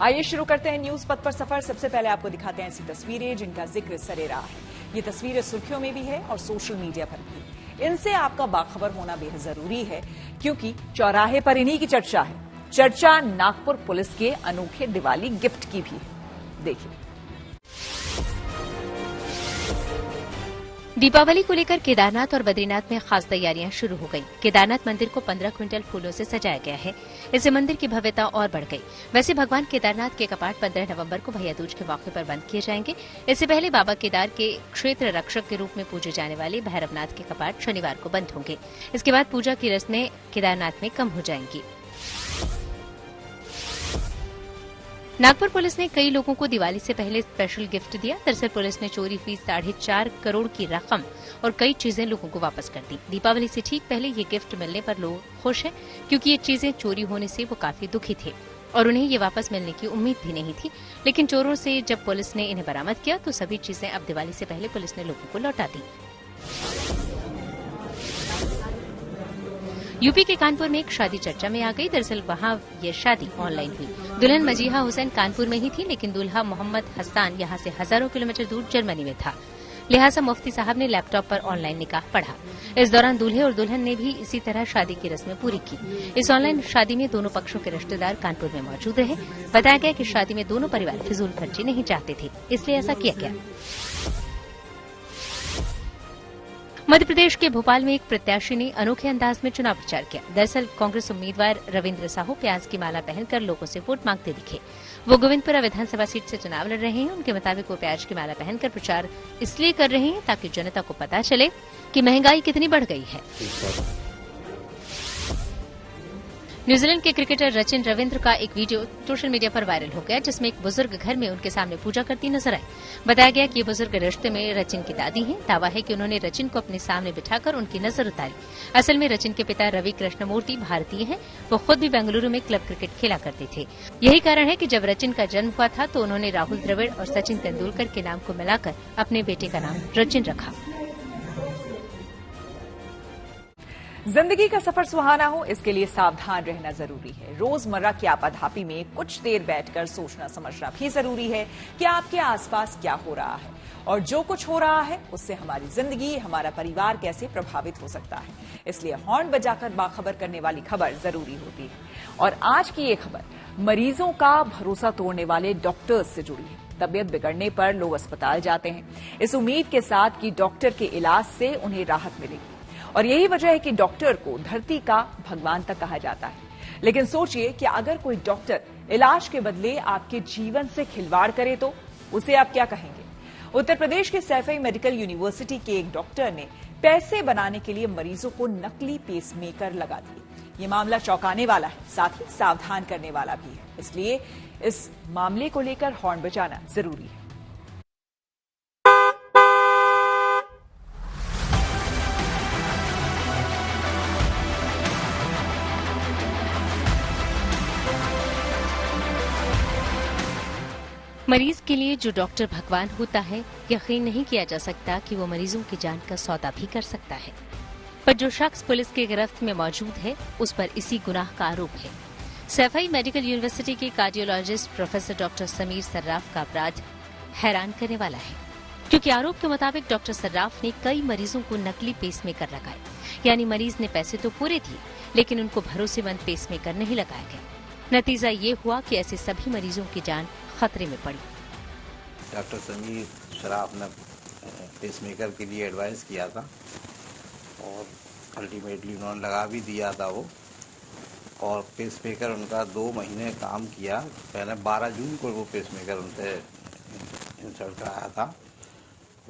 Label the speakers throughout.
Speaker 1: आइए शुरू करते हैं न्यूज पथ पर सफर। सबसे पहले आपको दिखाते हैं ऐसी तस्वीरें जिनका जिक्र सरेराह है। ये तस्वीरें सुर्खियों में भी है और सोशल मीडिया पर भी। इनसे आपका बाखबर होना बेहद जरूरी है, क्योंकि चौराहे पर इन्हीं की चर्चा है। चर्चा नागपुर पुलिस के अनोखे दिवाली गिफ्ट की भी है। देखिए।
Speaker 2: दीपावली को लेकर केदारनाथ और बद्रीनाथ में खास तैयारियां शुरू हो गई। केदारनाथ मंदिर को 15 क्विंटल फूलों से सजाया गया है। इससे मंदिर की भव्यता और बढ़ गई। वैसे भगवान केदारनाथ के कपाट 15 नवंबर को भैया दूज के मौके पर बंद किए जाएंगे। इससे पहले बाबा केदार के क्षेत्र रक्षक के रूप में पूजे जाने वाले भैरवनाथ के कपाट शनिवार को बंद होंगे। इसके बाद पूजा की रस्में केदारनाथ में कम हो जाएंगी। नागपुर पुलिस ने कई लोगों को दिवाली से पहले स्पेशल गिफ्ट दिया। दरअसल पुलिस ने चोरी हुई 4.5 करोड़ की रकम और कई चीजें लोगों को वापस कर दी। दीपावली से ठीक पहले ये गिफ्ट मिलने पर लोग खुश हैं, क्योंकि ये चीजें चोरी होने से वो काफी दुखी थे और उन्हें ये वापस मिलने की उम्मीद भी नहीं थी। लेकिन चोरों से जब पुलिस ने इन्हें बरामद किया तो सभी चीजें अब दिवाली से पहले पुलिस ने लोगों को लौटा दी। यूपी के कानपुर में एक शादी चर्चा में आ गई। दरअसल वहां ये शादी ऑनलाइन हुई। दुल्हन मजीहा हुसैन कानपुर में ही थी, लेकिन दूल्हा मोहम्मद हसन यहां से हजारों किलोमीटर दूर जर्मनी में था। लिहाजा मुफ्ती साहब ने लैपटॉप पर ऑनलाइन निकाह पढ़ा। इस दौरान दूल्हे और दुल्हन ने भी इसी तरह शादी की रस्में पूरी की। इस ऑनलाइन शादी में दोनों पक्षों के रिश्तेदार कानपुर में मौजूद रहे। बताया गया कि शादी में दोनों परिवार फिजूल खर्ची नहीं चाहते थे, इसलिए ऐसा किया गया। मध्य प्रदेश के भोपाल में एक प्रत्याशी ने अनोखे अंदाज में चुनाव प्रचार किया। दरअसल कांग्रेस उम्मीदवार रविंद्र साहू प्याज की माला पहनकर लोगों से वोट मांगते दिखे। वो गोविंदपुरा विधानसभा सीट से चुनाव लड़ रहे हैं। उनके मुताबिक वो प्याज की माला पहनकर प्रचार इसलिए कर रहे हैं ताकि जनता को पता चले कि महंगाई कितनी बढ़ गई है। न्यूजीलैंड के क्रिकेटर सचिन रविंद्र का एक वीडियो सोशल मीडिया पर वायरल हो गया, जिसमें एक बुजुर्ग घर में उनके सामने पूजा करती नजर आई। बताया गया कि ये बुजुर्ग रिश्ते में सचिन की दादी हैं। दावा है कि उन्होंने सचिन को अपने सामने बिठाकर उनकी नजर उतारी। असल में सचिन के पिता रवि कृष्णमूर्ति भारतीय हैं। वो खुद भी बेंगलुरु में क्लब क्रिकेट खेला करते थे। यही कारण है कि जब सचिन का जन्म हुआ था तो उन्होंने राहुल द्रविड़ और सचिन तेंदुलकर के नाम को मिलाकर अपने बेटे का नाम सचिन रखा।
Speaker 1: जिंदगी का सफर सुहाना हो, इसके लिए सावधान रहना जरूरी है। रोजमर्रा की आपाधापी में कुछ देर बैठकर सोचना समझना भी जरूरी है कि आपके आसपास क्या हो रहा है और जो कुछ हो रहा है उससे हमारी जिंदगी, हमारा परिवार कैसे प्रभावित हो सकता है। इसलिए हॉर्न बजाकर बाखबर करने वाली खबर जरूरी होती है। और आज की ये खबर मरीजों का भरोसा तोड़ने वाले डॉक्टर्स से जुड़ी है। तबीयत बिगड़ने पर लोग अस्पताल जाते हैं, इस उम्मीद के साथ कि डॉक्टर के इलाज से उन्हें राहत मिलेगी। और यही वजह है कि डॉक्टर को धरती का भगवान तक कहा जाता है। लेकिन सोचिए कि अगर कोई डॉक्टर इलाज के बदले आपके जीवन से खिलवाड़ करे तो उसे आप क्या कहेंगे? उत्तर प्रदेश के सैफई मेडिकल यूनिवर्सिटी के एक डॉक्टर ने पैसे बनाने के लिए मरीजों को नकली पेसमेकर लगा दिए। ये मामला चौंकाने वाला है, साथ ही सावधान करने वाला भी है। इसलिए इस मामले को लेकर हॉर्न बजाना जरूरी है।
Speaker 2: मरीज के लिए जो डॉक्टर भगवान होता है, यकीन नहीं किया जा सकता कि वो मरीजों की जान का सौदा भी कर सकता है। पर जो शख्स पुलिस की गिरफ्त में मौजूद है, उस पर इसी गुनाह का आरोप है। सैफई मेडिकल यूनिवर्सिटी के cardiologist professor doctor Sameer Sarraf का अपराध हैरान करने वाला है, क्योंकि आरोप के मुताबिक डॉक्टर सर्राफ ने कई मरीजों को नकली पेसमेकर लगाए। यानी मरीज ने पैसे तो पूरे दिए, लेकिन उनको भरोसेमंद पेसमेकर नहीं लगाया गया। नतीजा ये हुआ कि ऐसे सभी मरीजों की जान खतरे में पड़ी।
Speaker 3: डॉक्टर समीर शराफ ने पेसमेकर के लिए एडवाइस किया था और अल्टीमेटली उन्होंने लगा भी दिया था वो। और पेसमेकर उनका 2 महीने काम किया। पहले 12 जून को वो पेसमेकर उनसे इंसर्ट कराया था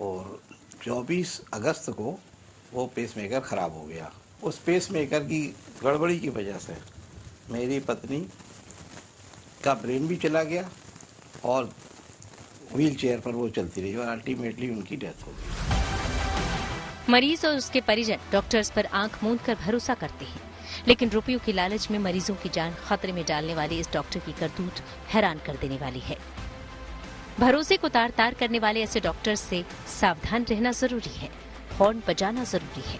Speaker 3: और 24 अगस्त को वो पेसमेकर ख़राब हो गया। उस पेसमेकर की गड़बड़ी की वजह से मेरी पत्नी का ब्रेन भी चला गया और व्हील चेयर पर वो चलती रही और अल्टीमेटली उनकी डेथ हो गई।
Speaker 2: मरीज और उसके परिजन डॉक्टर्स पर आंख मूंद कर भरोसा करते हैं, लेकिन रुपयों की लालच में मरीजों की जान खतरे में डालने वाले इस डॉक्टर की करतूत हैरान कर देने वाली है। भरोसे को तार तार करने वाले ऐसे डॉक्टर्स से सावधान रहना जरूरी है, हॉर्न बजाना जरूरी है।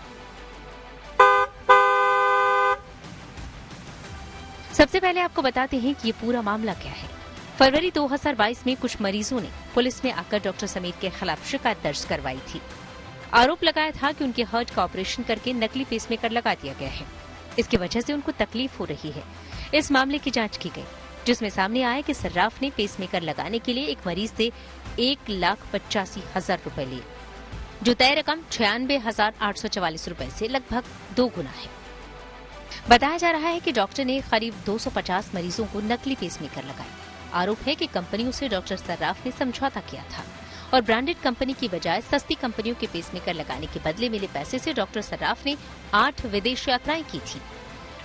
Speaker 2: सबसे पहले आपको बताते हैं कि ये पूरा मामला क्या है। फरवरी 2022 में कुछ मरीजों ने पुलिस में आकर डॉक्टर समीर के खिलाफ शिकायत दर्ज करवाई थी। आरोप लगाया था कि उनके हार्ट का ऑपरेशन करके नकली पेसमेकर लगा दिया गया है। इसकी वजह से उनको तकलीफ हो रही है। इस मामले की जांच की गई, जिसमें सामने आया कि सर्राफ ने पेसमेकर लगाने के लिए एक मरीज से 1,85,000 रुपए लिए, जो तय रकम 96,844 रुपए से लगभग 2 गुना है। बताया जा रहा है कि डॉक्टर ने करीब 250 मरीजों को नकली पेसमेकर लगाए। आरोप है कि कंपनियों से डॉक्टर सर्राफ ने समझौता किया था और ब्रांडेड कंपनी की बजाय सस्ती कंपनियों के पेसमेकर लगाने के बदले मिले पैसे से डॉक्टर सर्राफ ने 8 विदेश यात्राएं की थी।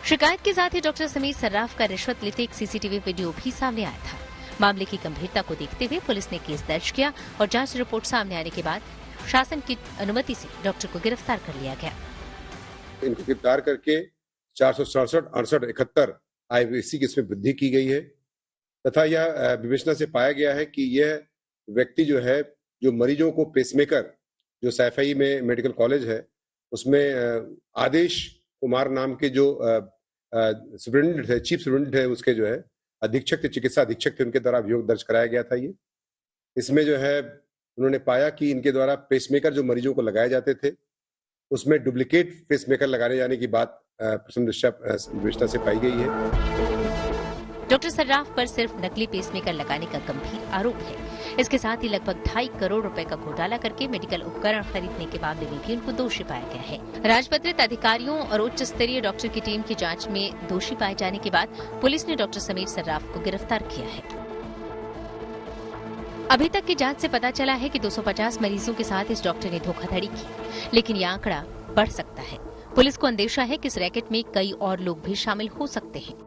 Speaker 2: शिकायत के साथ ही डॉक्टर समीर सर्राफ का रिश्वत लेते एक सीसीटीवी वीडियो भी सामने आया था। मामले की गंभीरता को देखते हुए पुलिस ने केस दर्ज किया और जांच रिपोर्ट सामने आने के बाद शासन की अनुमति से डॉक्टर को गिरफ्तार कर लिया गया।
Speaker 4: इनको गिरफ्तार करके 467, 68, 71 IPC की इसमें वृद्धि की गई है तथा यह विवेचना से पाया गया है कि यह व्यक्ति जो है, जो मरीजों को पेसमेकर, जो सैफई में मेडिकल कॉलेज है उसमें आदेश कुमार नाम के जो सुप्रिंटेंडेंट है, चीफ सुप्रिंटेंडेंट है, उसके जो है अधीक्षक थे, चिकित्सा अधीक्षक थे, उनके द्वारा अभियोग दर्ज कराया गया था। ये इसमें जो है उन्होंने पाया कि इनके द्वारा पेसमेकर जो मरीजों को लगाए जाते थे उसमें डुप्लीकेट पेसमेकर लगाने जाने की बात प्रथम दृष्टया विवेचना से पाई गई है।
Speaker 2: डॉक्टर सर्राफ पर सिर्फ नकली पेसमेकर लगाने का गंभीर आरोप है। इसके साथ ही लगभग 2.5 करोड़ रुपए का घोटाला करके मेडिकल उपकरण खरीदने के मामले में भी उनको दोषी पाया गया है। राजपत्रित अधिकारियों और उच्च स्तरीय डॉक्टर की टीम की जांच में दोषी पाए जाने के बाद पुलिस ने डॉक्टर समीर सर्राफ को गिरफ्तार किया है। अभी तक की जांच से पता चला है कि 250 मरीजों के साथ इस डॉक्टर ने धोखाधड़ी की, लेकिन यह आंकड़ा बढ़ सकता है। पुलिस को अंदेशा है कि इस रैकेट में कई और लोग भी शामिल हो सकते हैं।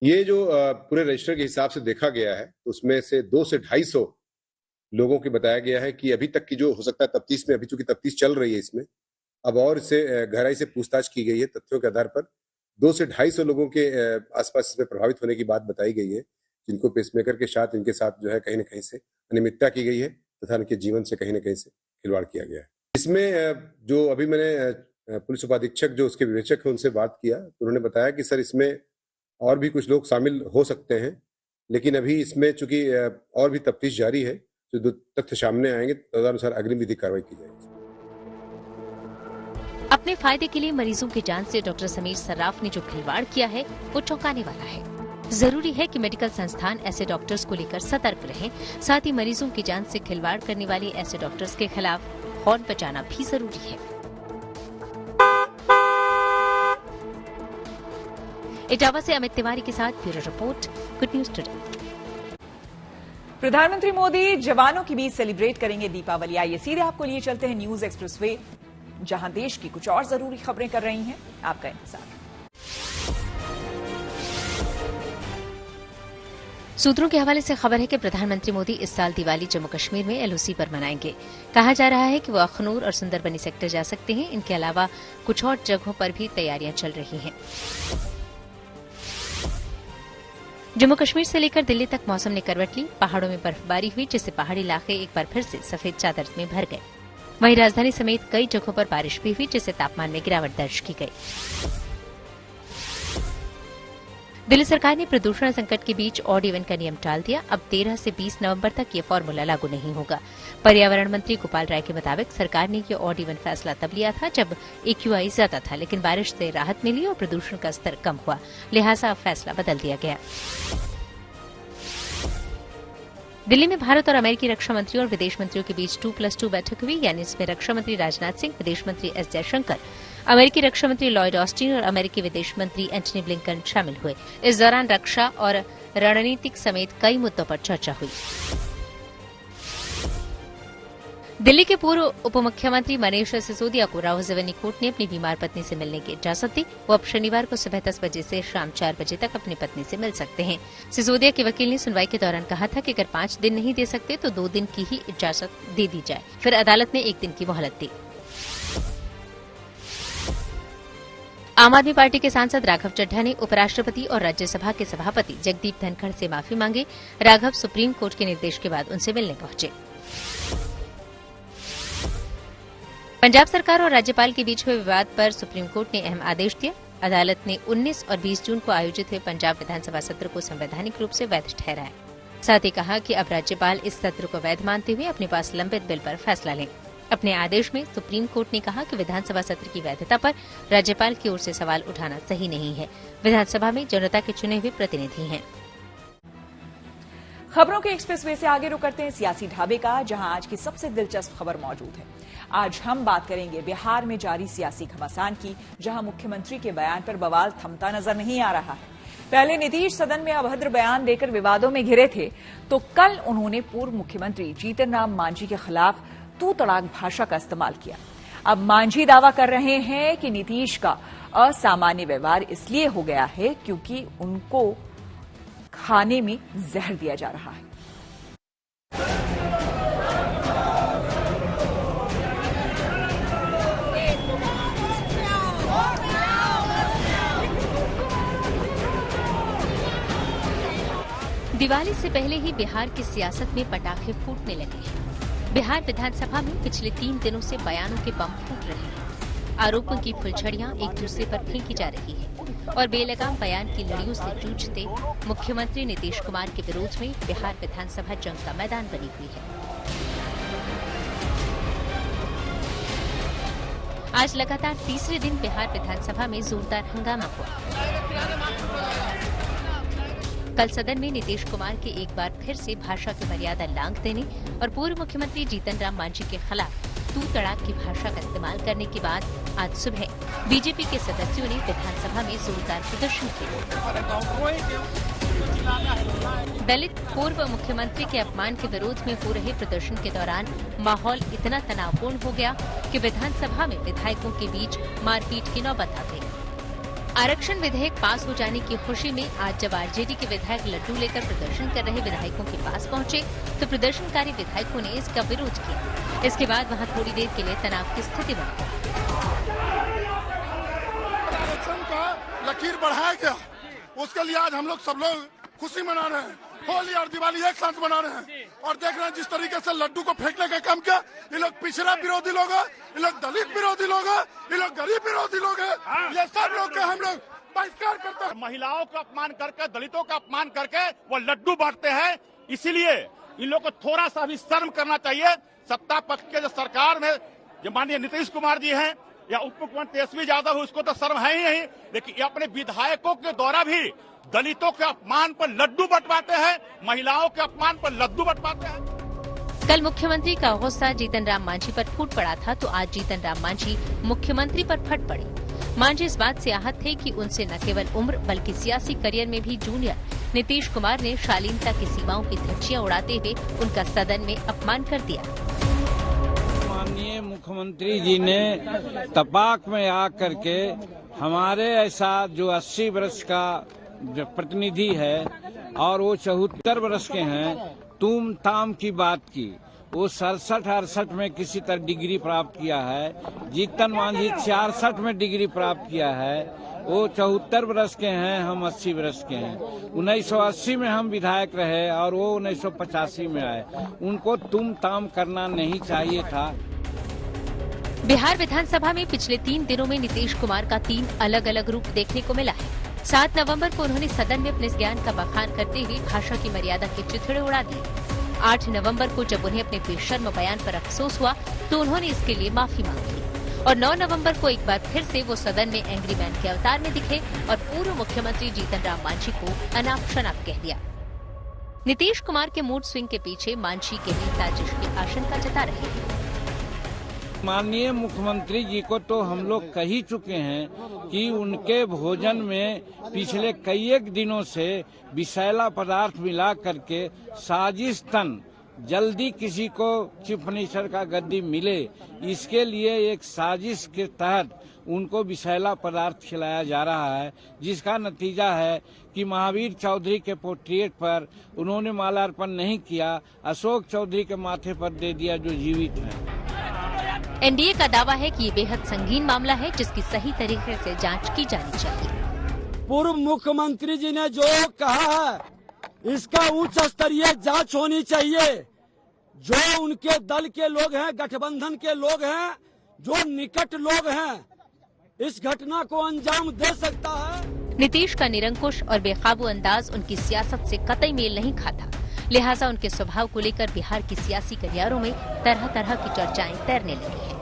Speaker 4: ये जो पूरे रजिस्टर के हिसाब से देखा गया है उसमें से 200 से 250 लोगों की बताया गया है कि अभी तक की जो हो सकता है तफ्तीश में, अभी चूंकि तफ्तीश चल रही है इसमें, अब और इससे गहराई से पूछताछ की गई है तथ्यों के आधार पर 200 से 250 लोगों के आसपास इसमें प्रभावित होने की बात बताई गई है, जिनको पेसमेकर के साथ इनके साथ जो है कहीं न कहीं से अनियमितता की गई है तथा इनके जीवन से कहीं न कहीं से खिलवाड़ किया गया है। इसमें जो अभी मैंने पुलिस उपाधीक्षक जो उसके विवेचक है उनसे बात किया तो उन्होंने बताया कि सर इसमें और भी कुछ लोग शामिल हो सकते हैं, लेकिन अभी इसमें चूंकि और भी तफ्तीश जारी है, जो तथ्य सामने आएंगे तदनुसार अग्रिम विधिक कार्रवाई की जाएगी।
Speaker 2: अपने फायदे के लिए मरीजों की जान से डॉक्टर समीर सर्राफ ने जो खिलवाड़ किया है वो चौंकाने वाला है। जरूरी है कि मेडिकल संस्थान ऐसे डॉक्टर्स को लेकर सतर्क रहें। साथ ही मरीजों की जान से खिलवाड़ करने वाले ऐसे डॉक्टर्स के खिलाफ हॉर्न बजाना भी जरूरी है। इटावा से अमित तिवारी के साथ bureau report, good news today.
Speaker 1: प्रधानमंत्री मोदी जवानों के बीच सेलिब्रेट करेंगे दीपावली। आइए सीधे आपको लिए चलते हैं न्यूज एक्सप्रेसवे, जहां देश की कुछ और जरूरी खबरें कर रही हैं आपका इंतजार।
Speaker 2: सूत्रों के हवाले से खबर है कि प्रधानमंत्री मोदी इस साल दिवाली जम्मू कश्मीर में LOC पर मनाएंगे। कहा जा रहा है कि वो अखनूर और सुंदरबनी सेक्टर जा सकते हैं। इनके अलावा कुछ और जगहों पर भी तैयारियां चल रही हैं। जम्मू कश्मीर से लेकर दिल्ली तक मौसम ने करवट ली। पहाड़ों में बर्फबारी हुई, जिससे पहाड़ी इलाके एक बार फिर से सफेद चादर में भर गए। वहीं राजधानी समेत कई जगहों पर बारिश भी हुई, जिससे तापमान में गिरावट दर्ज की गई। दिल्ली सरकार ने प्रदूषण संकट के बीच ऑड इवन का नियम टाल दिया। अब 13 से 20 नवंबर तक ये फॉर्मूला लागू नहीं होगा। पर्यावरण मंत्री गोपाल राय के मुताबिक सरकार ने ये ऑड इवन फैसला तब लिया था जब AQI ज्यादा था, लेकिन बारिश से राहत मिली और प्रदूषण का स्तर कम हुआ, लिहाजा अब फैसला बदल दिया गया। दिल्ली में भारत और अमेरिकी रक्षा मंत्रियों और विदेश मंत्रियों के बीच 2+2 बैठक हुई, यानी इसमें रक्षा मंत्री राजनाथ सिंह, विदेश मंत्री S जयशंकर, अमेरिकी रक्षा मंत्री लॉयड ऑस्टिन और अमेरिकी विदेश मंत्री एंटनी ब्लिंकन शामिल हुए। इस दौरान रक्षा और रणनीतिक समेत कई मुद्दों पर चर्चा हुई। दिल्ली के पूर्व उप मुख्यमंत्री मनीष सिसोदिया को राहुल कोर्ट ने अपनी बीमार पत्नी से मिलने की इजाजत दी। वो अब शनिवार को सुबह 10 बजे से शाम 4 बजे तक अपनी पत्नी से मिल सकते हैं। सिसोदिया के वकील ने सुनवाई के दौरान कहा था कि अगर 5 दिन नहीं दे सकते तो 2 दिन की ही इजाजत दे दी जाए। फिर अदालत ने 1 दिन की मोहलत दी। आम आदमी पार्टी के सांसद राघव चड्ढा ने उपराष्ट्रपति और राज्यसभा के सभापति जगदीप धनखड़ से माफी मांगी। राघव सुप्रीम कोर्ट के निर्देश के बाद उनसे मिलने पहुंचे। पंजाब सरकार और राज्यपाल के बीच हुए विवाद पर सुप्रीम कोर्ट ने अहम आदेश दिया। अदालत ने 19 और 20 जून को आयोजित हुए पंजाब विधानसभा सत्र को संवैधानिक रूप से वैध ठहराया। साथ ही कहा कि अब राज्यपाल इस सत्र को वैध मानते हुए अपने पास लंबित बिल पर फैसला लें। अपने आदेश में सुप्रीम कोर्ट ने कहा कि विधानसभा सत्र की वैधता पर राज्यपाल की ओर से सवाल उठाना सही नहीं है। विधानसभा में जनता के चुने हुए प्रतिनिधि हैं।
Speaker 1: खबरों के एक्सप्रेसवे से आगे रुक करते हैं सियासी ढाबे का, जहां आज की सबसे दिलचस्प खबर मौजूद है। आज हम बात करेंगे बिहार में जारी सियासी घमासान की, जहां मुख्यमंत्री के बयान पर बवाल थमता नजर नहीं आ रहा है। पहले नीतीश सदन में अभद्र बयान देकर विवादों में घिरे थे, तो कल उन्होंने पूर्व मुख्यमंत्री जीतन राम मांझी के खिलाफ तू तड़ाक भाषा का इस्तेमाल किया। अब मांझी दावा कर रहे हैं कि नीतीश का असामान्य व्यवहार इसलिए हो गया है क्योंकि उनको खाने में जहर दिया जा रहा है।
Speaker 2: दिवाली से पहले ही बिहार की सियासत में पटाखे फूटने लगे हैं। बिहार विधानसभा में पिछले 3 दिनों से बयानों के बम फूट रहे हैं। आरोपों की फुलझड़ियां एक दूसरे पर फेंकी जा रही है और बेलगाम बयान की लड़ियों से जूझते मुख्यमंत्री नीतीश कुमार के विरोध में बिहार विधानसभा जंग का मैदान बनी हुई है। आज लगातार तीसरे दिन बिहार विधानसभा में जोरदार हंगामा हुआ। कल सदन में नीतीश कुमार के एक बार फिर से भाषा की मर्यादा लांघ देने और पूर्व मुख्यमंत्री जीतन राम मांझी के खिलाफ तू तड़ाक की भाषा का इस्तेमाल करने के बाद आज सुबह बीजेपी के सदस्यों ने विधानसभा में जोरदार प्रदर्शन किया। दलित पूर्व मुख्यमंत्री के अपमान के विरोध में हो रहे प्रदर्शन के दौरान माहौल इतना तनावपूर्ण हो गया कि विधानसभा में विधायकों के बीच मारपीट की नौबत आ गई। आरक्षण विधेयक पास हो जाने की खुशी में आज जब आरजेडी के विधायक लड्डू लेकर प्रदर्शन कर रहे विधायकों के पास पहुंचे तो प्रदर्शनकारी विधायकों ने इसका विरोध किया। इसके बाद वहां थोड़ी देर के लिए तनाव की स्थिति बन गई।
Speaker 5: आरक्षण का लकीर बढ़ाया गया, उसके लिए आज हम लोग सब लोग खुशी मना रहे हैं। होली और दिवाली एक साथ मना रहे हैं और देख रहे हैं जिस तरीके से लड्डू को फेंकने का काम किया। ये लोग पिछड़ा विरोधी लोग हैं, ये लोग दलित विरोधी लोग हैं, ये लोग गरीब विरोधी लोग हैं। ये सब लोग के हम लोग बहिष्कार करते हैं।
Speaker 6: महिलाओं का अपमान करके, दलितों का अपमान करके वो लड्डू बांटते हैं। इसीलिए इन लोगों को थोड़ा सा भी शर्म करना चाहिए। सत्ता पक्ष के जो सरकार में जो माननीय नीतीश कुमार जी हैं या उप मुख्यमंत्री तेजस्वी यादव, उसको तो शर्म है ही नहीं, लेकिन ये अपने विधायकों के द्वारा भी दलितों के अपमान पर लड्डू बंटवाते हैं, महिलाओं के अपमान पर लड्डू बंटवाते हैं।
Speaker 2: कल मुख्यमंत्री का गुस्सा जीतन राम मांझी पर फूट पड़ा था तो आज जीतन राम मांझी मुख्यमंत्री पर फट पड़े। मांझी इस बात से आहत थे कि उनसे न केवल उम्र बल्कि सियासी करियर में भी जूनियर नीतीश कुमार ने शालीनता की सीमाओं की धज्जियां उड़ाते हुए उनका सदन में अपमान कर दिया।
Speaker 7: माननीय मुख्यमंत्री जी ने तपाक में आकर के हमारे ऐसा जो 80 वर्ष का जो प्रतिनिधि है और वो 74 वर्ष के हैं, तुम ताम की बात की। वो 67-68 में किसी तरह डिग्री प्राप्त किया है। जीतन मांझी 66 में डिग्री प्राप्त किया है। वो 74 वर्ष के हैं, हम 80 वर्ष के हैं। 1980 में हम विधायक रहे और वो 1985 में आए। उनको तुम ताम करना नहीं चाहिए था।
Speaker 2: बिहार विधानसभा में पिछले 3 दिनों में नीतीश कुमार का 3 अलग अलग रूप देखने को मिला है। 7 नवंबर को उन्होंने सदन में अपने ज्ञान का बखान करते हुए भाषा की मर्यादा के चिथड़े उड़ा दिए। 8 नवंबर को जब उन्हें अपने बेशर्म बयान पर अफसोस हुआ तो उन्होंने इसके लिए माफी मांगी और 9 नवंबर को एक बार फिर से वो सदन में एंग्री मैन के अवतार में दिखे और पूर्व मुख्यमंत्री जीतन राम मांझी को अनाप शनाप कह दिया। नीतीश कुमार के मूड स्विंग के पीछे मांझी के भी साजिश की आशंका जता रहे हैं।
Speaker 7: माननीय मुख्यमंत्री जी को तो हम लोग कह ही चुके हैं कि उनके भोजन में पिछले कई एक दिनों से विषैला पदार्थ मिला करके साजिशतन जल्दी किसी को चीफ मिनिस्टर का गद्दी मिले, इसके लिए एक साजिश के तहत उनको विषैला पदार्थ खिलाया जा रहा है, जिसका नतीजा है कि महावीर चौधरी के पोर्ट्रेट पर उन्होंने माल्यार्पण नहीं किया, अशोक चौधरी के माथे पर दे दिया जो जीवित है।
Speaker 2: एनडीए का दावा है कि ये बेहद संगीन मामला है जिसकी सही तरीके से जांच की जानी चाहिए।
Speaker 8: पूर्व मुख्यमंत्री जी ने जो कहा है इसका उच्च स्तरीय जांच होनी चाहिए। जो उनके दल के लोग हैं, गठबंधन के लोग हैं, जो निकट लोग हैं, इस घटना को अंजाम दे सकता है।
Speaker 2: नीतीश का निरंकुश और बेकाबू अंदाज उनकी सियासत से कतई मेल नहीं खाता, लिहाजा उनके स्वभाव को लेकर बिहार की सियासी गलियारों में तरह तरह की चर्चाएं तैरने लगी हैं।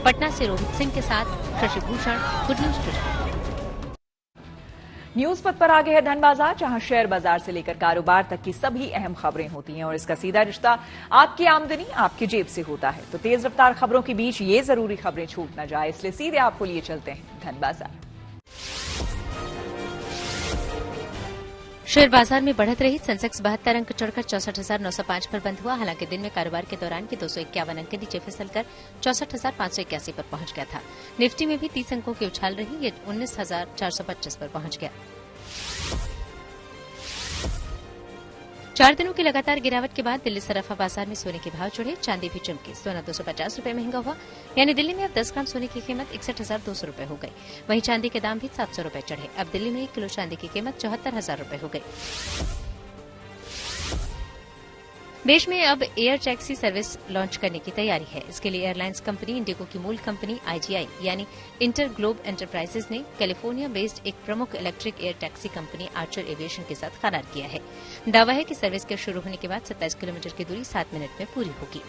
Speaker 2: पटना से रोहित सिंह के साथ Shashi Bhushan, good news today.
Speaker 1: News पथ पर आगे है धन बाजार, जहां शेयर बाजार से लेकर कारोबार तक की सभी अहम खबरें होती हैं और इसका सीधा रिश्ता आपकी आमदनी आपकी जेब से होता है। तो तेज रफ्तार खबरों के बीच ये जरूरी खबरें छूट न जाए, इसलिए सीधे आपको लिए चलते हैं धन बाजार।
Speaker 2: शेयर बाजार में बढ़त रही। सेंसेक्स 72 अंक चढ़कर 64,905 पर बंद हुआ। हालांकि दिन में कारोबार के दौरान के 251 अंक के नीचे फिसलकर 64,581 पर पहुंच गया था। निफ्टी में भी 30 अंकों की उछाल रही, ये 19,425 पर पहुंच गया। 4 दिनों की लगातार गिरावट के बाद दिल्ली सराफा बाजार में सोने के भाव चढ़े, चांदी भी चमकी। सोना 250 रुपए महंगा हुआ, यानी दिल्ली में अब 10 ग्राम सोने की कीमत 61,200 रुपए हो गई। वहीं चांदी के दाम भी 700 रुपए चढ़े। अब दिल्ली में 1 किलो चांदी की कीमत 74,000 रुपए हो गई। देश में अब एयर टैक्सी सर्विस लॉन्च करने की तैयारी है। इसके लिए एयरलाइंस कंपनी इंडिगो की मूल कंपनी IGI यानी इंटर ग्लोब एंटरप्राइजेज ने कैलिफोर्निया बेस्ड एक प्रमुख electric air taxi company Archer aviation के साथ करार किया है। दावा है कि सर्विस के शुरू होने के बाद 27 किलोमीटर की दूरी 7 मिनट में पूरी होगी।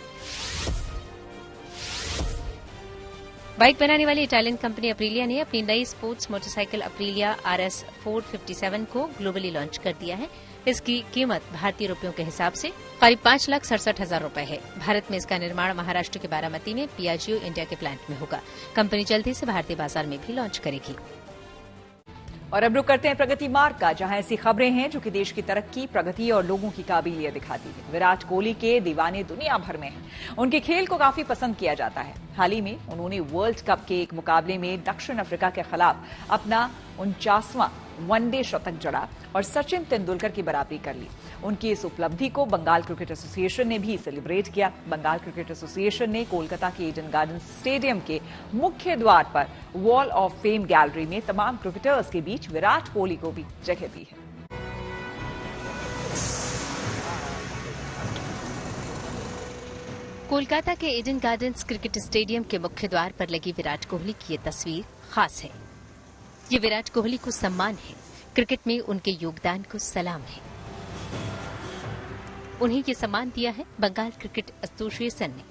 Speaker 2: बाइक बनाने वाली इटालियन कंपनी अप्रीलिया ने अपनी नई स्पोर्ट्स मोटरसाइकिल अप्रीलिया RS 457 को ग्लोबली लॉन्च कर दिया है। इसकी कीमत भारतीय रुपयों के हिसाब से करीब 5,67,000 रुपए है। भारत में इसका निर्माण महाराष्ट्र के बारामती में पियाजियो इंडिया के प्लांट में होगा। कंपनी जल्द ही से भारतीय बाजार में भी लॉन्च करेगी।
Speaker 1: और अब रुक करते हैं प्रगति मार्ग का, जहां ऐसी खबरें हैं जो कि देश की तरक्की, प्रगति और लोगों की काबिलियत दिखाती है। विराट कोहली के दीवाने दुनिया भर में हैं। उनके खेल को काफी पसंद किया जाता है। हाल ही में उन्होंने वर्ल्ड कप के एक मुकाबले में दक्षिण अफ्रीका के खिलाफ अपना 49वां वनडे शतक जड़ा और सचिन तेंदुलकर की बराबरी कर ली। उनकी इस उपलब्धि को बंगाल क्रिकेट एसोसिएशन ने भी सेलिब्रेट किया। बंगाल क्रिकेट एसोसिएशन ने कोलकाता के ईडन गार्डन स्टेडियम के मुख्य द्वार पर वॉल ऑफ फेम गैलरी में तमाम क्रिकेटर्स के बीच विराट कोहली को भी जगह दी है।
Speaker 2: कोलकाता के ईडन गार्डन्स क्रिकेट स्टेडियम के मुख्य द्वार पर लगी विराट कोहली की ये तस्वीर खास है। ये विराट कोहली को सम्मान है, क्रिकेट में उनके योगदान को सलाम है। उन्हें ये सम्मान दिया है बंगाल क्रिकेट एसोसिएशन ने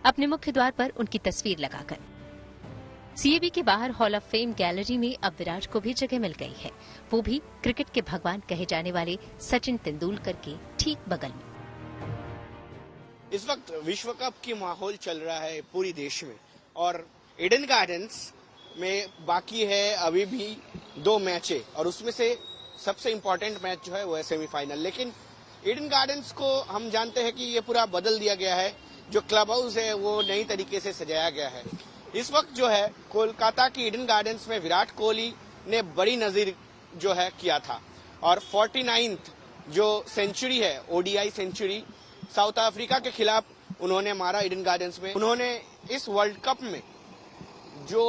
Speaker 2: अपने मुख्य द्वार पर उनकी तस्वीर लगाकर। CAB के बाहर हॉल ऑफ फेम गैलरी में अब विराट को भी जगह मिल गई है, वो भी क्रिकेट के भगवान कहे जाने वाले सचिन तेंदुलकर के ठीक बगल में।
Speaker 9: इस वक्त विश्व कप की माहौल चल रहा है पूरी देश में और ईडन गार्डन्स में बाकी है अभी भी 2 मैचें और उसमें से सबसे इम्पोर्टेंट मैच जो है वो है सेमीफाइनल। लेकिन ईडन गार्डन्स को हम जानते हैं कि ये पूरा बदल दिया गया है। जो क्लब हाउस है वो नई तरीके से सजाया गया है। इस वक्त जो है कोलकाता की ईडन गार्डन्स में विराट कोहली ने बड़ी नजीर जो है किया था और 49th जो सेंचुरी है ODI सेंचुरी साउथ अफ्रीका के खिलाफ उन्होंने मारा ईडन गार्डन्स में। उन्होंने इस वर्ल्ड कप में जो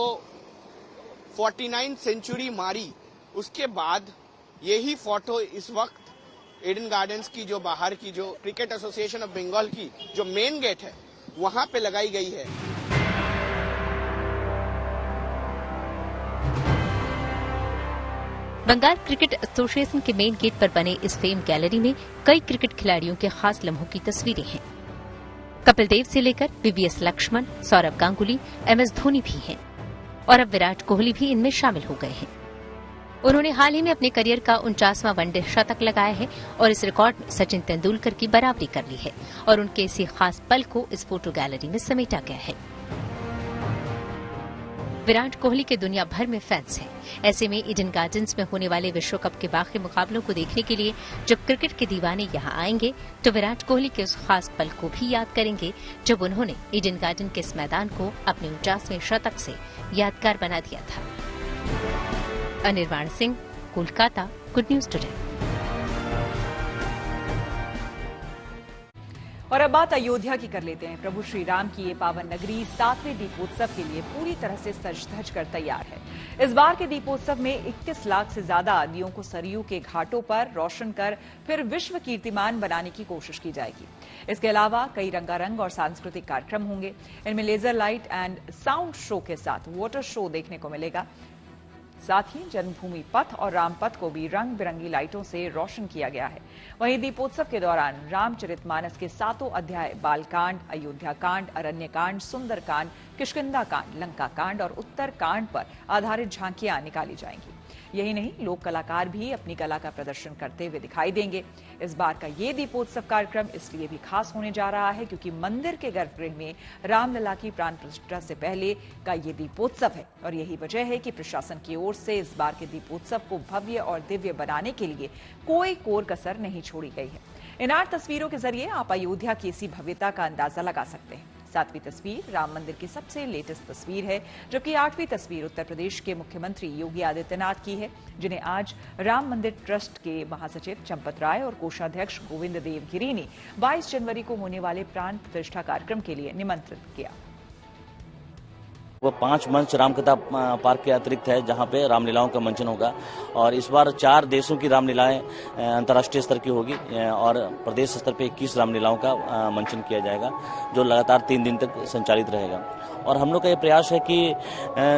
Speaker 9: 49 सेंचुरी मारी, उसके बाद यही फोटो इस वक्त ईडन गार्डन्स की जो बाहर की जो क्रिकेट एसोसिएशन ऑफ बंगाल की जो मेन गेट है वहां पे लगाई गई है।
Speaker 2: बंगाल क्रिकेट एसोसिएशन के मेन गेट पर बने इस फेम गैलरी में कई क्रिकेट खिलाड़ियों के खास लम्हों की तस्वीरें हैं। कपिल देव से लेकर VVS लक्ष्मण, सौरव गांगुली, MS धोनी भी हैं और अब विराट कोहली भी इनमें शामिल हो गए हैं। उन्होंने हाल ही में अपने करियर का 49वां वनडे शतक लगाया है और इस रिकॉर्ड में सचिन तेंदुलकर की बराबरी कर ली है और उनके इसी खास पल को इस फोटो गैलरी में समेटा गया है। विराट कोहली के दुनिया भर में फैंस हैं। ऐसे में ईडन गार्डन्स में होने वाले विश्व कप के बाकी मुकाबलों को देखने के लिए जब क्रिकेट के दीवाने यहां आएंगे तो विराट कोहली के उस खास पल को भी याद करेंगे जब उन्होंने ईडन गार्डन के इस मैदान को अपने 49वें शतक से यादगार बना दिया था। Anirban Singh, Kolkata, good news today.
Speaker 1: और अब बात अयोध्या की कर लेते हैं। प्रभु श्री राम की ये पावन नगरी 7वें दीपोत्सव के लिए पूरी तरह से सज धज कर तैयार है। इस बार के दीपोत्सव में 21 लाख से ज्यादा दियों को सरयू के घाटों पर रोशन कर फिर विश्व कीर्तिमान बनाने की कोशिश की जाएगी। इसके अलावा कई रंगारंग और सांस्कृतिक कार्यक्रम होंगे। इनमें laser light and sound show के साथ वाटर शो देखने को मिलेगा। साथ ही जन्मभूमि पथ और राम पथ को भी रंग बिरंगी लाइटों से रोशन किया गया है। वहीं दीपोत्सव के दौरान रामचरितमानस के 7 अध्याय बालकांड, अयोध्या कांड, अरण्य कांड, सुंदर कांड, किष्किंधा कांड, लंका कांड और उत्तर कांड पर आधारित झांकियां निकाली जाएंगी। यही नहीं, लोक कलाकार भी अपनी कला का प्रदर्शन करते हुए दिखाई देंगे। इस बार का ये दीपोत्सव कार्यक्रम इसलिए भी खास होने जा रहा है क्योंकि मंदिर के गर्भगृह में रामलला की प्राण प्रतिष्ठा से पहले का ये दीपोत्सव है और यही वजह है कि प्रशासन की ओर से इस बार के दीपोत्सव को भव्य और दिव्य बनाने के लिए कोई कोर कसर नहीं छोड़ी गई है। इन 8 तस्वीरों के जरिए आप अयोध्या की इसी भव्यता का अंदाजा लगा सकते हैं। 7वीं तस्वीर राम मंदिर की सबसे लेटेस्ट तस्वीर है, जबकि 8वीं तस्वीर उत्तर प्रदेश के मुख्यमंत्री योगी आदित्यनाथ की है, जिन्हें आज राम मंदिर ट्रस्ट के महासचिव चंपत राय और कोषाध्यक्ष गोविंद देव गिरी ने 22 जनवरी को होने वाले प्राण प्रतिष्ठा कार्यक्रम के लिए निमंत्रित किया।
Speaker 10: वो 5 मंच रामकथा पार्क के अतिरिक्त है जहां पे रामलीलाओं का मंचन होगा और इस बार 4 देशों की रामलीलाएं अंतर्राष्ट्रीय स्तर की होगी और प्रदेश स्तर पे 21 रामलीलाओं का मंचन किया जाएगा जो लगातार 3 दिन तक संचालित रहेगा। और हम लोग का ये प्रयास है कि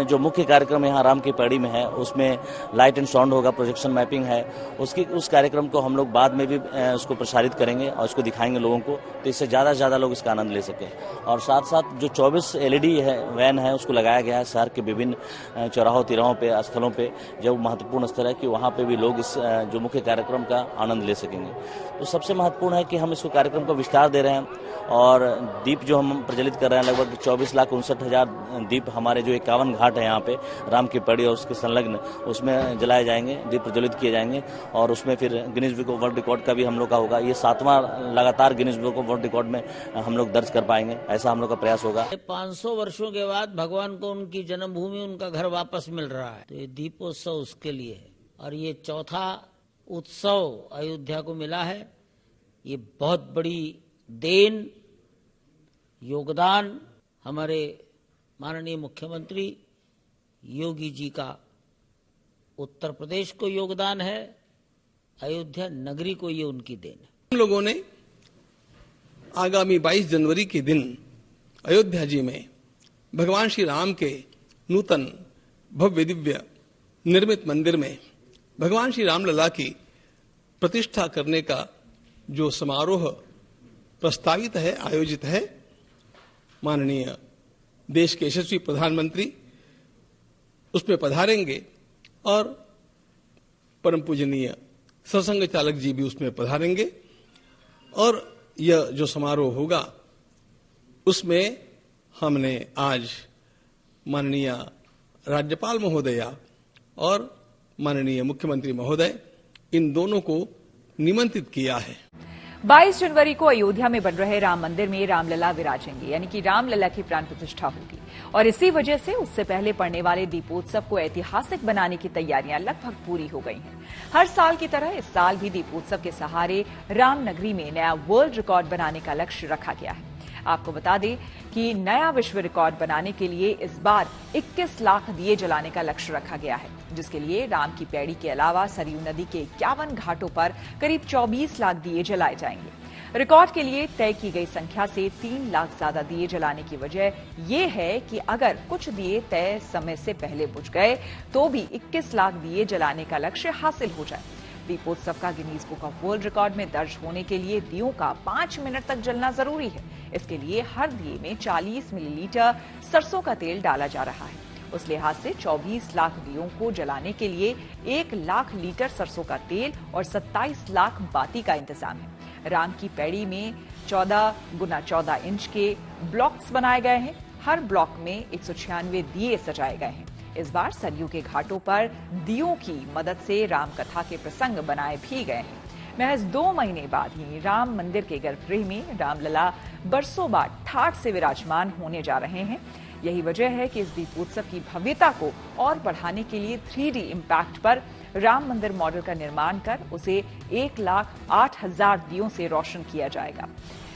Speaker 10: जो मुख्य कार्यक्रम यहाँ राम की पैड़ी में है उसमें लाइट एंड साउंड होगा, प्रोजेक्शन मैपिंग है, उस कार्यक्रम को हम लोग बाद में भी उसको प्रसारित करेंगे और उसको दिखाएंगे लोगों को, तो इससे ज़्यादा से ज़्यादा लोग इसका आनंद ले सकें। और साथ साथ जो 24 LED है वैन है उसको लगाया गया है शहर के विभिन्न चौराहों तिराहों पे स्थलों पे, जो महत्वपूर्ण स्थल है कि वहाँ पे भी लोग इस जो मुख्य कार्यक्रम का आनंद ले सकेंगे। तो सबसे महत्वपूर्ण है कि हम इसको कार्यक्रम को विस्तार दे रहे हैं और दीप जो हम प्रज्वलित कर रहे हैं लगभग 24,59,000 दीप हमारे जो 51 घाट है यहाँ पे राम की पैड़ी और उसके संलग्न उसमें जलाए जाएंगे, दीप प्रज्वलित किए जाएंगे और उसमें फिर Guinness book of world record का भी हम लोग का होगा। ये 7वां लगातार Guinness book of world record में हम लोग दर्ज कर पाएंगे, ऐसा हम लोग का प्रयास होगा।
Speaker 11: 500 वर्षों के बाद भगवान को उनकी जन्मभूमि उनका घर वापस मिल रहा है, तो ये दीपोत्सव उसके लिए है और ये चौथा उत्सव अयोध्या को मिला है। ये बहुत बड़ी देन योगदान हमारे माननीय मुख्यमंत्री योगी जी का उत्तर प्रदेश को योगदान है, अयोध्या नगरी को ये उनकी देन है।
Speaker 12: हम लोगों ने आगामी 22 जनवरी के दिन अयोध्या जी में भगवान श्री राम के नूतन भव्य दिव्य निर्मित मंदिर में भगवान श्री रामलला की प्रतिष्ठा करने का जो समारोह प्रस्तावित है, आयोजित है, माननीय देश के यशस्वी प्रधानमंत्री उसमें पधारेंगे और परम पूजनीय सरसंघ चालक जी भी उसमें पधारेंगे और यह जो समारोह होगा उसमें हमने आज माननीय राज्यपाल महोदया और माननीय मुख्यमंत्री महोदय इन दोनों को निमंत्रित किया है।
Speaker 1: 22 जनवरी को अयोध्या में बन रहे राम मंदिर में रामलला विराजेंगे, यानी कि रामलला की प्राण प्रतिष्ठा होगी और इसी वजह से उससे पहले पड़ने वाले दीपोत्सव को ऐतिहासिक बनाने की तैयारियां लगभग पूरी हो गई हैं। हर साल की तरह इस साल भी दीपोत्सव के सहारे राम नगरी में नया वर्ल्ड रिकॉर्ड बनाने का लक्ष्य रखा गया है। आपको बता दें कि नया विश्व रिकॉर्ड बनाने के लिए इस बार 21 लाख दिए जलाने का लक्ष्य रखा गया है, जिसके लिए राम की पैड़ी के अलावा सरयू नदी के 51 घाटों पर करीब 24 लाख दिए जलाए जाएंगे। रिकॉर्ड के लिए तय की गई संख्या से 3 लाख ज्यादा दिए जलाने की वजह यह है कि अगर कुछ दिए तय समय से पहले बुझ गए तो भी 21 लाख दिए जलाने का लक्ष्य हासिल हो जाए। दीपोत्सव का Guinness book of world record में दर्ज होने के लिए दियों का 5 मिनट तक जलना जरूरी है। इसके लिए हर दिए में 40 मिलीलीटर सरसों का तेल डाला जा रहा है। उस लिहाज से 24 लाख दियों को जलाने के लिए 1 लाख लीटर सरसों का तेल और 27 लाख बाती का इंतजाम है। राम की पैड़ी में 14 × 14 इंच के ब्लॉक्स बनाए गए हैं। हर ब्लॉक में 196 दिए सजाए गए हैं। इस बार सरयू के घाटों पर दियों की मदद से राम कथा के प्रसंग बनाए भी गए हैं। महज 2 महीने बाद ही राम मंदिर के गर्भगृह में रामलला बरसों बाद ठाठ से विराजमान होने जा रहे हैं। यही वजह है कि इस दीपोत्सव की भव्यता को और बढ़ाने के लिए 3D इम्पैक्ट पर राम मंदिर मॉडल का निर्माण कर उसे 1,08,000 दियों से रोशन किया जाएगा।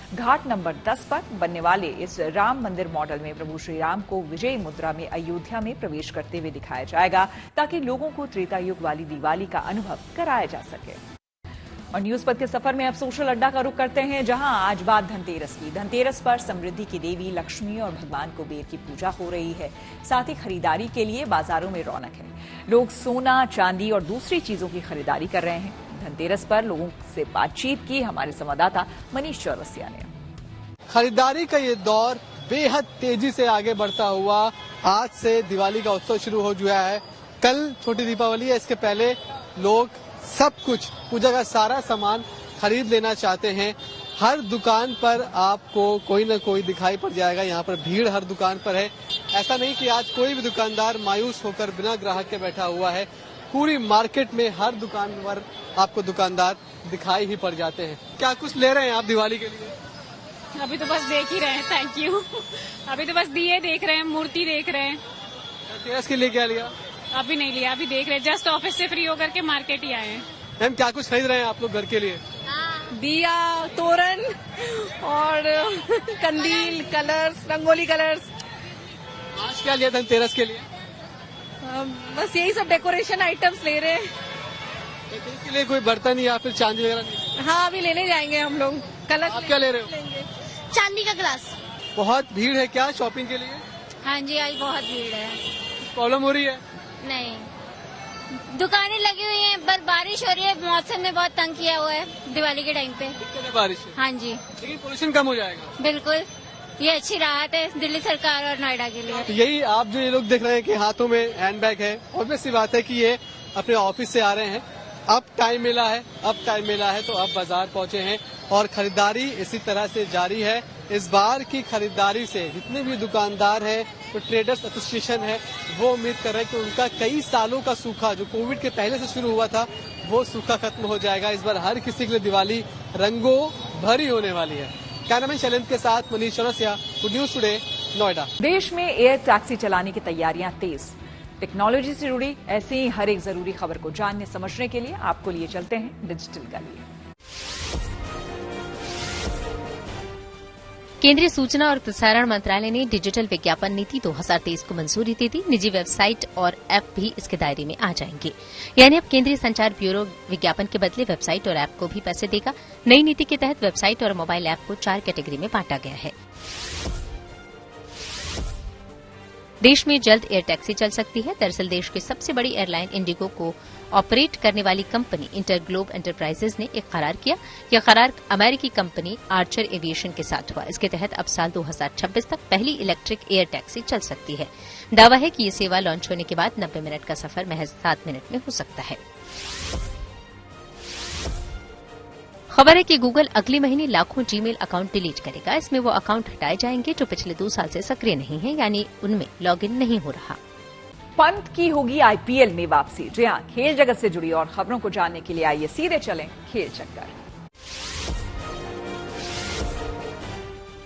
Speaker 1: घाट नंबर 10 पर बनने वाले इस राम मंदिर मॉडल में प्रभु श्री राम को विजय मुद्रा में अयोध्या में प्रवेश करते हुए दिखाया जाएगा, ताकि लोगों को त्रेता युग वाली दिवाली का अनुभव कराया जा सके। और न्यूज पथ के सफर में अब सोशल अड्डा का रुख करते हैं, जहां आज बात धनतेरस की। धनतेरस पर समृद्धि की देवी लक्ष्मी और भगवान कुबेर की पूजा हो रही है। साथ ही खरीदारी के लिए बाजारों में रौनक है। लोग सोना, चांदी और दूसरी चीजों की खरीदारी कर रहे हैं। धनतेरस पर लोगों से बातचीत की हमारे संवाददाता मनीष चौरसिया ने।
Speaker 13: खरीदारी का ये दौर बेहद तेजी से आगे बढ़ता हुआ आज से दिवाली का उत्सव शुरू हो चुका है। कल छोटी दीपावली है, इसके पहले लोग सब कुछ पूजा का सारा सामान खरीद लेना चाहते हैं। हर दुकान पर आपको कोई न कोई दिखाई पड़ जाएगा। यहाँ पर भीड़ हर दुकान पर है। ऐसा नहीं कि आज कोई भी दुकानदार मायूस होकर बिना ग्राहक के बैठा हुआ है। पूरी मार्केट में हर दुकान पर आपको दुकानदार दिखाई ही पड़ जाते हैं। क्या कुछ ले रहे हैं आप दिवाली के लिए?
Speaker 14: अभी तो बस देख ही रहे हैं। Thank you. अभी तो बस दिए देख रहे हैं, मूर्ति देख रहे हैं।
Speaker 13: धनतेरस के लिए क्या लिया?
Speaker 14: अभी नहीं लिया, अभी देख रहे हैं। जस्ट ऑफिस से फ्री होकर के मार्केट ही आए हैं।
Speaker 13: मैम क्या कुछ खरीद रहे हैं आप लोग घर के लिए?
Speaker 15: दिया, तोरण और कंदील, कलर्स, रंगोली कलर्स।
Speaker 13: आज क्या लिया धनतेरस के लिए?
Speaker 15: बस यही सब डेकोरेशन आइटम्स ले रहे हैं।
Speaker 13: इसके लिए कोई बर्तन या फिर चांदी वगैरह नहीं?
Speaker 15: हाँ, अभी लेने जाएंगे हम लोग। कलर
Speaker 13: आप क्या ले रहे हो?
Speaker 16: चांदी का गिलास।
Speaker 13: बहुत भीड़ है क्या शॉपिंग के लिए?
Speaker 16: हाँ जी, आज बहुत भीड़ है।
Speaker 13: प्रॉब्लम हो रही है?
Speaker 16: नहीं, दुकानें लगी हुई हैं, पर बारिश हो रही है। मौसम ने बहुत तंग किया हुआ है दिवाली के टाइम पे।
Speaker 13: बारिश?
Speaker 16: हाँ जी,
Speaker 13: लेकिन पोल्यूशन कम हो जाएगा।
Speaker 16: बिल्कुल, ये अच्छी राहत है दिल्ली सरकार और नोएडा के लिए।
Speaker 13: तो यही आप जो ये लोग देख रहे हैं कि हाथों में हैंडबैग है, ऑब्वियस सी बात है कि ये अपने ऑफिस से आ रहे हैं। अब टाइम मिला है तो अब बाजार पहुंचे हैं और खरीदारी इसी तरह से जारी है। इस बार की खरीदारी से जितने भी दुकानदार हैं, तो ट्रेडर्स एसोसिएशन है, वो उम्मीद कर रहे हैं कि उनका कई सालों का सूखा जो कोविड के पहले से शुरू हुआ था, वो सूखा खत्म हो जाएगा। इस बार हर किसी के लिए दिवाली रंगों भरी होने वाली है। कैमरामैन शैलेंद्र के साथ Manish Chaurasia, good news today, Noida.
Speaker 1: देश में एयर टैक्सी चलाने की तैयारियां तेज। टेक्नोलॉजी से जुड़ी ऐसी ही हर एक जरूरी खबर को जानने समझने के लिए आपको लिए चलते हैं डिजिटल गली।
Speaker 2: केंद्रीय सूचना और प्रसारण मंत्रालय ने डिजिटल विज्ञापन नीति 2023 को मंजूरी दे दी। निजी वेबसाइट और ऐप भी इसके दायरे में आ जाएंगे। यानी अब केंद्रीय संचार ब्यूरो विज्ञापन के बदले वेबसाइट और ऐप को भी पैसे देगा। नई नीति के तहत वेबसाइट और मोबाइल ऐप को 4 कैटेगरी में बांटा गया है। देश में जल्द एयर टैक्सी चल सकती है। दरअसल देश की सबसे बड़ी एयरलाइन इंडिगो को ऑपरेट करने वाली कंपनी इंटरग्लोब एंटरप्राइजेज ने एक करार किया। यह करार अमेरिकी कंपनी आर्चर एविएशन के साथ हुआ। इसके तहत अब साल 2026 तक पहली इलेक्ट्रिक एयर टैक्सी चल सकती है। दावा है कि ये सेवा लॉन्च होने के बाद 90 मिनट का सफर महज 7 मिनट में हो सकता है। खबर है कि गूगल अगले महीने लाखों जीमेल अकाउंट डिलीट करेगा। इसमें वो अकाउंट हटाए जाएंगे जो पिछले 2 साल से सक्रिय नहीं है, यानी उनमें लॉगिन नहीं हो रहा।
Speaker 1: पंत की होगी आईपीएल में वापसी। जी हां, खेल जगत से जुड़ी और खबरों को जानने के लिए आइए सीधे चलें खेल चक्कर।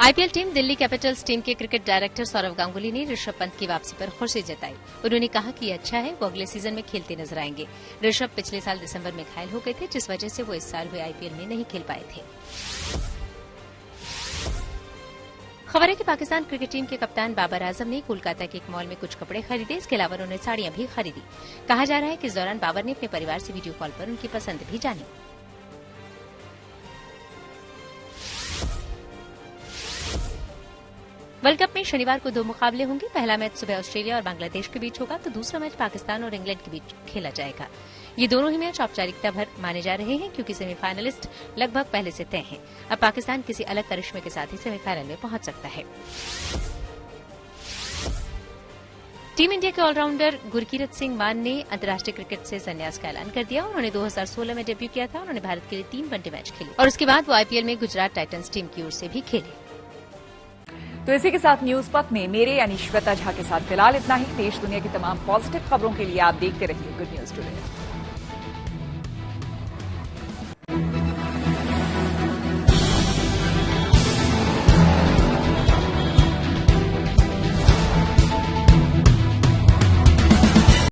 Speaker 1: IPL team Delhi Capitals team के क्रिकेट डायरेक्टर सौरव गांगुली ने ऋषभ पंत की वापसी पर खुशी जताई। उन्होंने कहा कि ये अच्छा है, वो अगले सीजन में खेलते नजर आएंगे। ऋषभ पिछले साल दिसंबर में घायल हो गए थे, जिस वजह से वो इस साल हुए आईपीएल में नहीं खेल पाए थे। खबर है कि पाकिस्तान क्रिकेट टीम के कप्तान बाबर आजम ने कोलकाता के एक मॉल में कुछ कपड़े खरीदे। इसके अलावा उन्होंने साड़ियां भी खरीदी। कहा जा रहा है कि इस दौरान बाबर ने अपने परिवार से वीडियो कॉल पर उनकी पसंद भी जानी। वर्ल्ड कप में शनिवार को 2 मुकाबले होंगे। पहला मैच सुबह ऑस्ट्रेलिया और बांग्लादेश के बीच होगा, तो दूसरा मैच पाकिस्तान और इंग्लैंड के बीच खेला जाएगा। ये दोनों ही मैच औपचारिकता भर माने जा रहे हैं, क्योंकि सेमीफाइनलिस्ट लगभग पहले से तय हैं। अब पाकिस्तान किसी अलग करिश्मे के साथ ही सेमीफाइनल में पहुंच सकता है। टीम इंडिया के ऑलराउंडर गुरकीरत सिंह मान ने अंतर्राष्ट्रीय क्रिकेट से संन्यास का ऐलान कर दिया। उन्होंने 2016 में डेब्यू किया था। उन्होंने भारत के लिए 3 वनडे मैच खेले और उसके बाद वो आईपीएल में गुजरात टाइटंस टीम की ओर से भी खेले। तो इसी के साथ न्यूज पथ में मेरे यानी श्वेता झा के साथ फिलहाल इतना ही। देश दुनिया की तमाम पॉजिटिव खबरों के लिए आप देखते रहिए गुड न्यूज टुडे।